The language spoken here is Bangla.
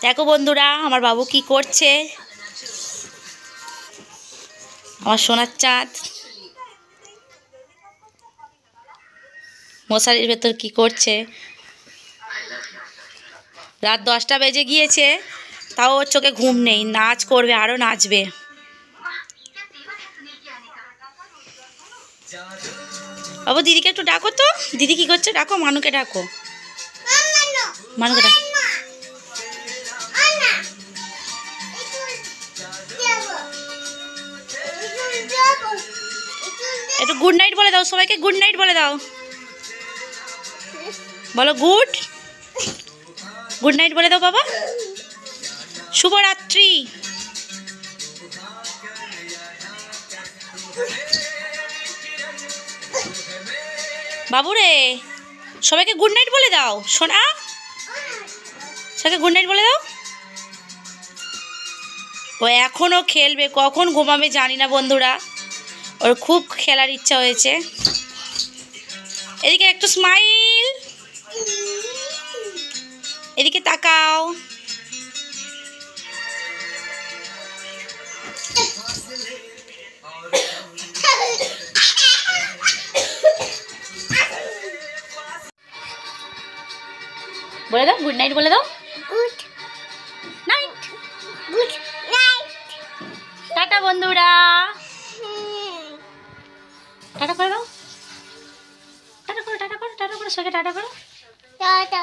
দেখো বন্ধুরা আমার বাবু কি করছে, আমার সোনার চাঁদ মশারির ভেতর কি করছে। রাত 10টা বেজে গিয়েছে, তাও ওর চোখে ঘুম নেই, নাচ করবে, আরও নাচবে। বাবু দিদিকে একটু ডাকো তো, দিদি কি করছে ডাকো, মানুকে ডাকো, মানুকে ডাকো। একটু গুড নাইট বলে দাও, সবাইকে গুড নাইট বলে দাও, বলো গুড গুড নাইট বলে দাও বাবা, শুভরাত্রি। বাবু রে সবাইকে গুড নাইট বলে দাও, সোনা সবাইকে গুড নাইট বলে দাও। ও এখনও খেলবে, কখন ঘুমাবে জানি না বন্ধুরা, ওর খুব খেলার ইচ্ছা হয়েছে। এদিকে একটু স্মাইল, এদিকে তাকাও। বলে দাও গুড নাইট বলে দাও, good night, good night. Tata বন্ধুরা, টাটা করে দাও, টাটা করো, টাটা করো, টাটা করো, সবাইকে টাটা করো, টাটা।